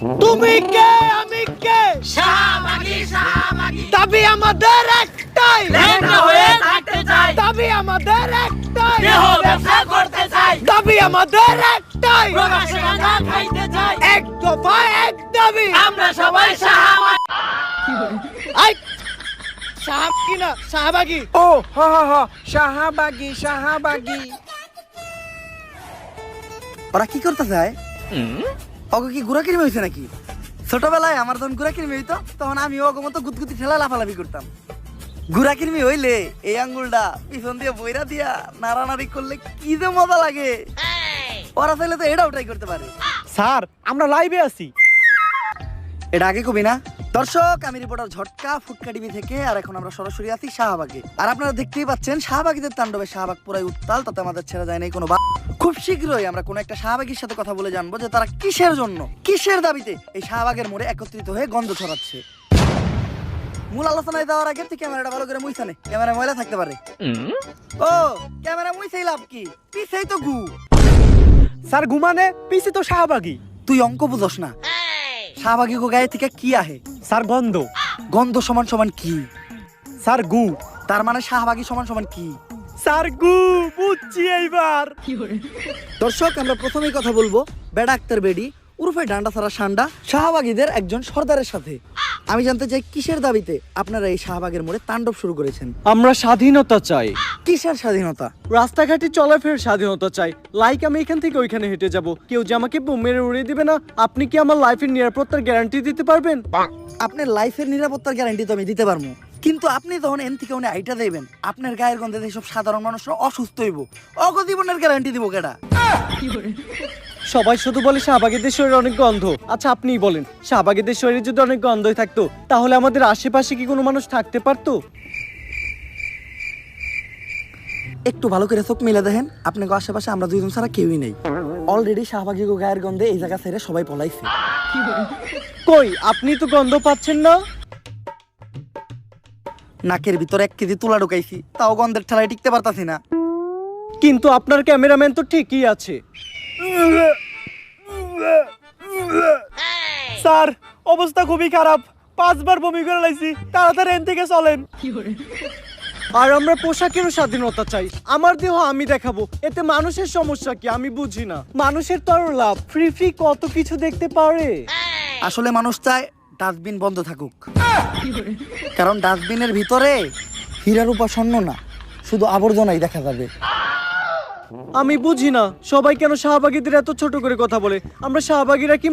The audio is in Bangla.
তুমি কে আমি কে শাহবাগী শাহবাগী দাবি আমাদের একটাই লেখা হয়ে থাকতে চাই দাবি আমাদের একটাই দেহ ব্যবসা করতে চাই দাবি আমাদের একটাই প্রকাশ্যে গাঁজা খাইতে চাই এক দফা এক দাবি আমরা সবাই শাহবাগী আই শাহবাগী না শাহবাগী ও হা হা হা শাহবাগী শাহবাগী। ওরা কি করতে চায়? অগো কি গুড়া কিরমি হয়েছে নাকি? ছোটবেলায় আমার যখন গুড়া কিরমি হইতো তখন আমি অগো মতো গুতগুতি ঠেলা লাফালাফি করতাম। গুড়া কিরমি হইলে এই আঙ্গুলটা পিছন দিয়ে বইরা দিয়া নাড়ানাড়ি করলে কি যে মজা লাগে। ওরা চাইলে তো এটাও ট্রাই করতে পারে। স্যার আমরা লাইভে আছি। এটা আগে কবি না? দর্শক, আমি রিপোর্টার ঝটকা ফুটকা টিভি থেকে। আর এখন আমরা সরাসরি আছি শাহবাগে। আর আপনারা দেখতেই পাচ্ছেন শাহবাগীদের তাণ্ডবে শাহবাগ পুরাই উত্তাল, তাতে আমাদের ছেড়ে যায় নাই কোনো। খুব শীঘ্রই আমরা কোনো একটা শাহবাগীর সাথে কথা বলে জানবো যে তারা কিসের জন্য, কিসের দাবিতে এই শাহবাগের মোড়ে একত্রিত হয়ে গন্ধ ছড়াচ্ছে। মূল আলোচনায় যাওয়ার আগে তুই ক্যামেরাটা ভালো করে মুইছা নে, ক্যামেরা ময়লা থাকতে পারে। ও ক্যামেরা মুইছেই লাভ কি, পিছেই তো গু। স্যার ঘুমানে পিছে তো শাহবাগী। তুই অঙ্ক বুঝস না। শাহবাগী গো গায়ে থেকে কি আহে? স্যার গন্ধ। গন্ধ সমান সমান কি? স্যার গু। তার মানে শাহবাগী সমান সমান কি? স্যার গু বুঝছি এইবার। দর্শক, আমরা প্রথমেই কথা বলবো বেডা আক্তার বেডি উরফে ডান্ডা ছাড়া সান্ডা শাহবাগীদের একজন সর্দারের সাথে। আমি জানতে চাই কিসের দাবিতে আপনারা এই শাহবাগের মোড়ে তাণ্ডব শুরু করেছেন? আমরা স্বাধীনতা চাই, কিসের স্বাধীনতা? রাস্তাঘাটে চলাফেরার স্বাধীনতা চাই। লাইক আমি এখান থেকে ওইখানে হেঁটে যাব, কেউ যে আমাকে বোম মেরে উড়িয়ে দিবে না। আপনি কি আমার লাইফের নিরাপত্তার গ্যারান্টি দিতে পারবেন? আপনার লাইফের নিরাপত্তার গ্যারান্টি তো আমি দিতে পারবো, কিন্তু আপনি যখন এন থেকে উনি আইটা দেবেন, আপনার গায়ের গন্ধে এইসব সাধারণ মানুষরা অসুস্থ হইব, অগজীবনের গ্যারান্টি দিব কেডা? সবাই শুধু বলে শাহবাগীদের শরীরে অনেক গন্ধ। আচ্ছা আপনিই বলেন, শাহবাগীদের শরীরে যদি অনেক গন্ধই থাকতো তাহলে আমাদের আশেপাশে কি কোনো মানুষ থাকতে পারতো? একটু ভালো করে চোখ মিলে দেখেন, আপনাকে আশেপাশে আমরা দুইজন ছাড়া কেউই নেই। অলরেডি শাহবাগী গো গায়ের গন্ধে এই জায়গা ছেড়ে সবাই পলাইছে। কই আপনি তো গন্ধ পাচ্ছেন না? নাকের ভিতরে 1 কেজি তুলা ঢুকাইছি, তাও গন্ধের ঠেলায় টিকতে পারতাছি না। কিন্তু আপনার ক্যামেরাম্যান তো ঠিকই আছে। স্যার অবস্থা খুবই খারাপ, 5 বার বমি করে লাইছি, তাড়াতাড়ি এন থেকে চলেন। আর আমরা পোশাকেরও স্বাধীনতা চাই। আমার দেহ আমি দেখাবো, এতে মানুষের সমস্যা কি আমি বুঝি না। মানুষের তো আরো লাভ, ফ্রি ফ্রি কত কিছু দেখতে পারে। আসলে মানুষ চায় ডাস্টবিন বন্ধ থাকুক, কারণ ডাস্টবিনের ভিতরে হীরার উপর স্বর্ণ না, শুধু আবর্জনাই দেখা যাবে। আমি বুঝি না সবাই কেন শাহবাগীদের এত ছোট করে কথা বলে। আমরা শাহবাগীরা কি